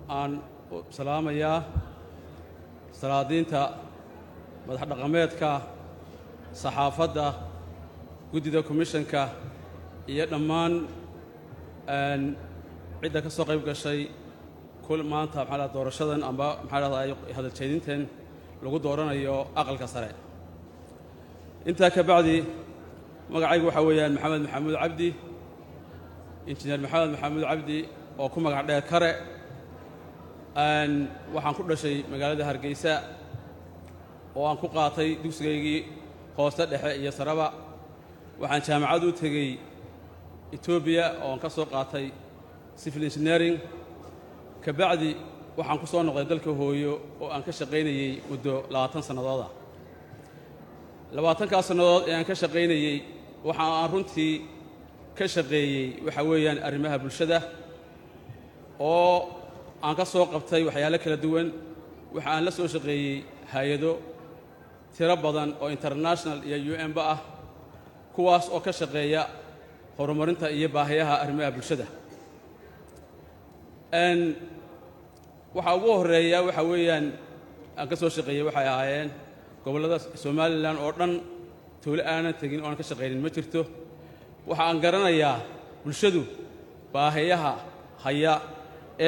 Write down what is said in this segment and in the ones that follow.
aan salaamayaa salaadiinta madax dhaqameedka saxaafadda guddida komishanka iyo dhammaan cidda ka soo qayb gashay kul maanta maxaa doorashadan amba maxaa hadal jeedintan lagu dooranayo aqalka sare intaa ka bacdi magacaygu waxa weeyaan maxamed maxamuud cabdi injineer maxamed maxamuud cabdi oo ku magac dheer kare waxaan ku dhashay magaalada Hargeysa oo aan ku qaatay dugsigaygii hoose dhexe iyo saraba waxaan jaamacad u tagay Ethiopia oo aan ka soo qaatay civil engineering ka bacdi waxaan ku soo noqday dalka hooyo oo aan ka shaqaynayay muddo 20 sanadood 20 ka sanadood ee aan ka shaqaynayay waxa aan runtii ka shaqeeyay waxa weeyaan arrimaha bulshada oo aan ka soo qabtay waxyaalo kala duwan waxa aan la soo shaqeeyay hay'ado tiro badan oo international iyo UN ba ah kuwaas oo ka shaqeeya horumarinta iyo baahiyaha arrimaha bulshada waxa ugu horeeya waxa weeyaan aan ka soo shaqeeyay waxay ahaayeen gobolada Somaliland oo dhan tuulo aanan tagin oo aan ka shaqeynin ma jirto waxa aan garanayaa bulshadu baahiyaha haya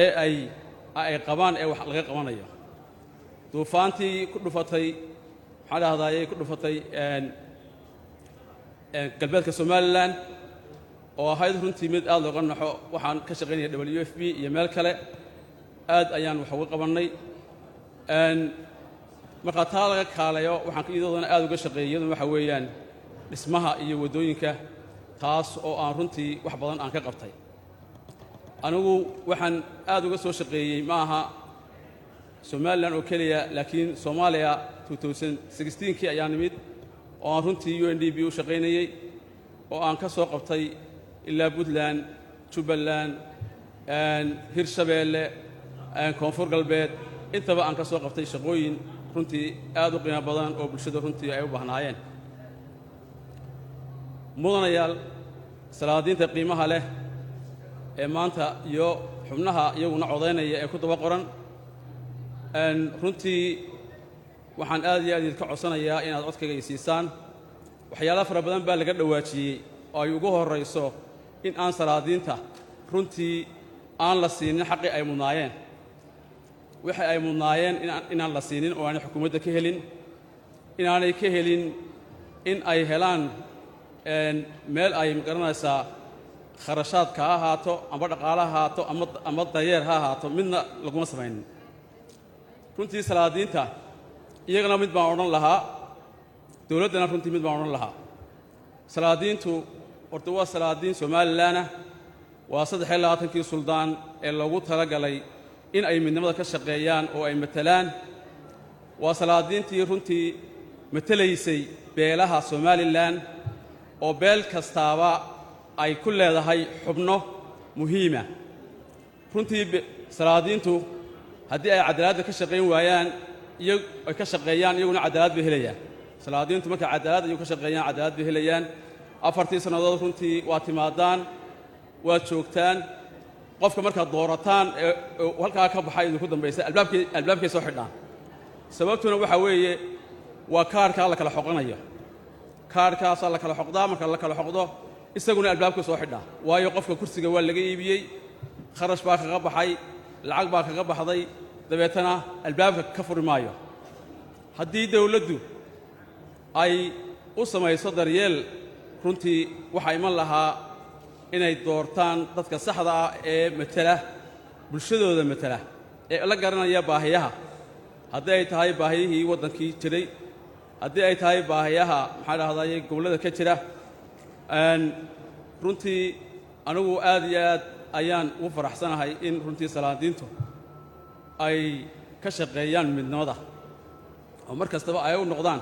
ee ay qabaan ee wax laga qabanayo duufaantii ku dhufatay ku dhufatay galbeedka Somaliland oo ahayd runtii mid aad looga naxo waxaan ka shaqeynayay WFP iyo meel kale aad ayaan wax uga qabanay marka taa laga kaalayo waxaan iyaduna aad uga shaqeeyay waxa weeyaan dhismaha iyo wadooyinka taas oo aan runtii wax badan aan ka qabtay anigu waxaan aad uga soo shaqeeyay maaha Somaliland oo kaliya laakiin Soomaaliya 2016 ayaan nimid oo aan runtii UNDP u shaqeynayay oo aan ka soo qabtay ilaa Puntland Jubaland Hirshabeelle koonfur galbeed intaba aan ka soo qabtay shaqooyin runtii aad u qiimo badan oo bulshada runtii ay u baahnaayeen mudanayaal salaadiinta qiimaha leh ee maanta iyo xubnaha iyaguna codeynaya ee ku daba qoran runtii waxaan aad iyo aad idinka codsanayaa inaad codkayga siisaan waxyaalo fara badan baa laga dhawaajiyay oo ay ugu horeyso in aan salaadiinta runtii aan la siinin xaqii ay mudnaayeen waxa ay mudnaayeen inaan la siinin oo aan xukuumadda ka helin inaanay ka helin in ay helaan meel ay garanaysaa kharashaadka ha ahaato ama dhaqaalaha ha ahaato ama dayeer ha ahaato midna laguma samaynin runtii salaadiinta iyagana mid baan odhan lahaa dowladdana runtii mid baan odhan lahaa salaadiintu horta waa salaadiin Somaliland waa 23kii suldaan ee loogu talagalay in ay midnimada ka shaqeeyaan oo ay matalaan waa salaadiintii runtii matalaysay beelaha Somaliland oo beel kastaaba ay ku leedahay xubno muhiima runtii salaadiintu haddii ay cadaalad ka shaqeyn waayaan ay ka shaqeeyaan iyaguna cadaalad bay helayaan salaadiintu marka cadaalad ay ka shaqeeyaan cadaalad bay helayaan 4 sanadood runtii waa timaadaan waa joogtaan qofka marka doorataan halka ka baxay idinku dambeysay albaabkii soo xidhaan sababtuna waxa weeye waa kaarka la kala xoqanayo kaarkaas la kala xoqdaa marka la kala xoqdo isaguna albaabka soo xidhaa waayo qofka kursiga waa laga iibiyay kharash baa kaga baxay lacag baa kaga baxday dabeetana albaabka ka furmaayo haddii dawladdu ay u samayso daryeel runtii waxa iman lahaa inay doortaan dadka saxda ah ee matala bulshadooda matala ee la garanaya baahiyaha haddii ay tahay baahiyihii waddankii jiray haddii ay tahay baahiyaha maxaa dhahdaayay gobollada ka jira runtii anigu aad iyo aad ayaan ugu faraxsanahay in runtii salaadiintu ay ka shaqeeyaan midnimada oo mar kastaba ay u noqdaan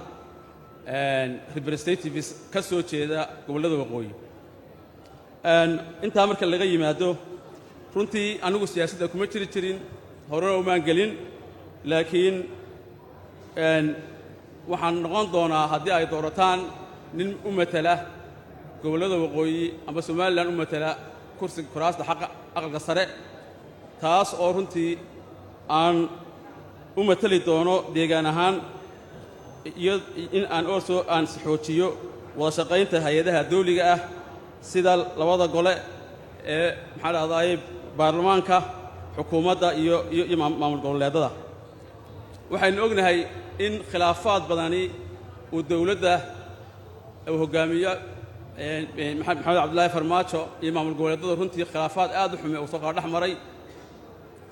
representatives ka soo jeeda gobollada waqooyi intaa marka laga yimaado runtii anigu siyaasadda kuma jirin horena umaan gelin laakiin waxaan noqon doonaa haddii ay doorataan nin u matala gobollada waqooyi ama Somaliland u matala kursiga kuraasta xaqa aqalka sare taas oo runtii aan u matali doono deegaan ahaan iyo in aan also aan xoojiyo wada shaqaynta hay'adaha dawliga ah sida labada gole ee maxaa dhahdaay baarlamaanka xukuumadda iyo maamul goboleedada waxaynu ognahay in khilaafaad badani uu dawladda uu hogaamiyo maxamed cabdullaahi farmaajo iyo maamul goboleedada runtii khilaafaad aad u xume uu soo dhex maray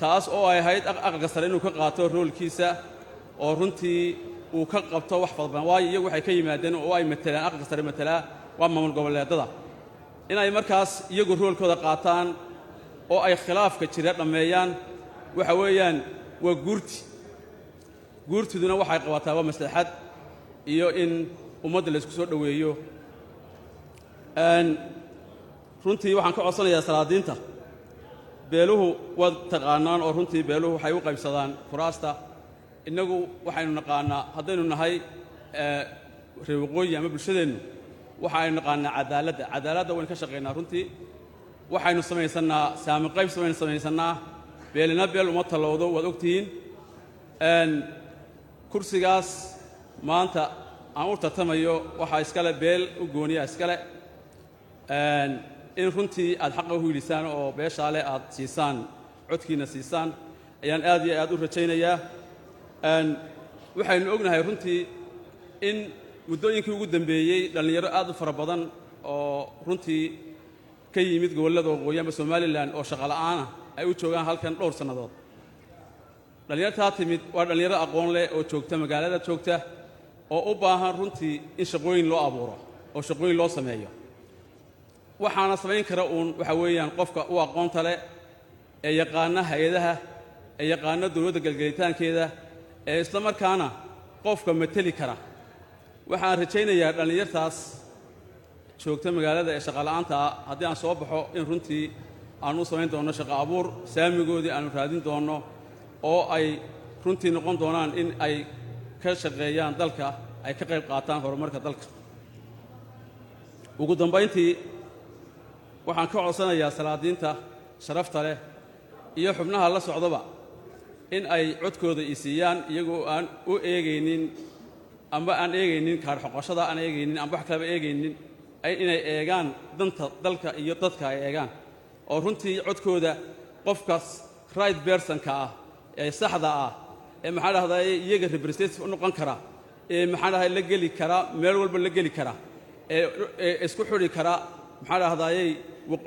taas oo ay ahayd aqalka sare inuu ka qaato roolkiisa oo runtii uu ka qabto wax badan waayo iyagu waxay ka yimaadeen oo ay matalaan aqalka sare matalaa waa maamul goboleedada inay markaas iyagu roolkooda qaataan oo ay khilaafka jira dhammeeyaan waxa weeyaan waa guurtiduna waxay qabataa waa maslaxad iyo in ummadda la isku soo dhoweeyo runtii waxaan ka codsanayaa salaadiinta beeluhu waad taqaanaan oo runtii beeluhu waxay u qaybsadaan kuraasta innagu waxaynu naqaanaa haddaynu nahay reer waqooyi ama bulshadeennu waxaynu naqaanaa cadaaladda waynu ka shaqaynaa runtii waxaynu samaysannaa saami qaybsi waynu samaysannaa beelina beel uma tallowdo waad ogtihiin kursigaas maanta aan u tartamayo waxaa iskale beel u gooniya iskale in runtii aad xaqa u hiilisaan oo beeshaale aad siisaan codkiina siisaan ayaan aad iyo aad u rajaynayaa waxaynu ognahay runtii in muddooyinkii ugu dambeeyey dhallinyaro aad u fara badan oo runtii ka yimid gobollada waqooyi ama somalilan oo shaqola'aana ay u joogaan halkan dhowr sannadood dhallinyartaa timid waa dhallinyaro aqoon leh oo joogta magaalada joogta oo u baahan runtii in shaqooyin loo abuuro oo shaqooyin loo sameeyo waxaana samayn kara uun waxa weeyaan qofka u aqoonta leh ee yaqaana hay-adaha ee yaqaana dawladda galgelitaankeeda ee isla markaana qofka mateli kara waxaan rajaynayaa dhallinyartaas joogta magaalada ee shaqola'aanta ah haddii aan soo baxo in runtii aanu u samayn doonno shaqo abuur saamigoodii aanu raadin doonno oo ay runtii noqon doonaan in ay ka shaqeeyaan dalka ay ka qayb qaataan horumarka dalka ugu dambayntii waxaan ka codsanayaa salaadiinta sharafta leh iyo xubnaha la socdaba in ay codkooda i siiyaan iyagoo aan u eegaynin amba aan eegaynin kaarxoqoshada aan eegaynin amba wax kaleba eegaynin inay eegaan danta dalka iyo dadka ay eegaan oo runtii codkooda qofkaas right personka ah ee saxda ah ee maxaa dhahdaay iyaga representative u noqon kara ee maxaa dhahdaay la geli kara meel walba la geli kara ee isku xidhi kara maxaa dhahdaayey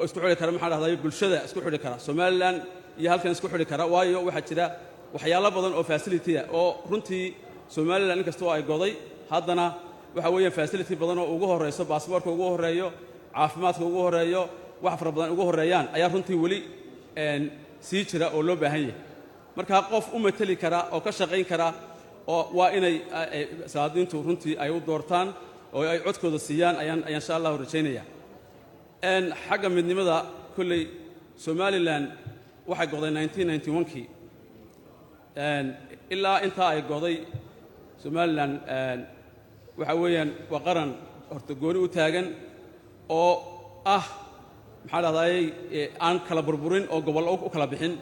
isku xidhi kara maxaa dhahdaay bulshada isku xidhi kara Somaliland iyo halkan isku xidhi kara waayo waxa jira waxyaalo badan oo facility ah oo runtii Somaliland inkastoo ay goday haddana waxa weeyaan facility badan oo ugu horeyso baasaboorka ugu horeeyo caafimaadka ugu horeeyo wax fara badan ugu horeeyaan ayaa runtii weli sii jira oo loo baahan yahay marka qof u matali kara oo ka shaqayn kara oo waa inay salaadiintu runtii ay u doortaan oo ay codkooda siiyaan ayaan insha Allah rajaynayaa xagga midnimada kulley Somaliland waxay goday 1991kii ilaa inta ay goday Somaliland waxa weeyaan waa qaran horta gooni u taagan oo maxaa dhahdaay aan kala burburin oo gobol u kala bixin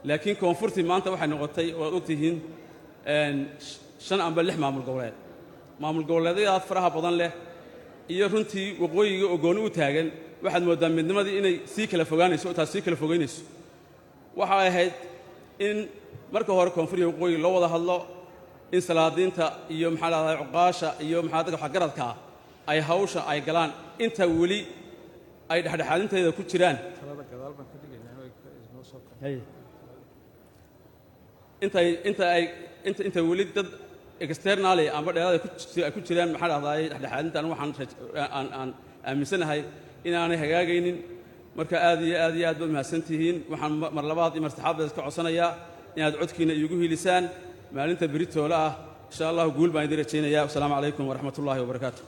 laakiin koonfurtii maanta waxay noqotay oo aad ogtihiin 5 amba 6 maamul goboleedyada faraha badan leh iyo runtii waqooyiga oo gooni u taagan waxaad moodaa midnimadii inay sii kala fogaanayso oo taas sii kala fogaynayso waxa ay ahayd in marka hore koonfuriga waqooyi loo wada hadlo in salaadiinta iyo maxaa dhahdaay cuqaasha iyo maxaa dadka waxgaradka ay hawsha ay galaan inta weli ay dhexdhexaadinteeda ku jiraan inta weli dad externally amba dheeraad ay ku jiraan maxaa dhahdaay dhexdhexaadintan waxaan aaminsanahay inaanay hagaagaynin marka aad iyo aad baad mahadsantihiin waxaan mar labaad iyo mar saddexaad baad ka codsanayaa inaad codkiina iigu hiilisaan maalinta beritoola ah insha Allah guul baan idin rajaynayaa. Assalaamu calaykum waraxmatullaahi wabarakaatuh.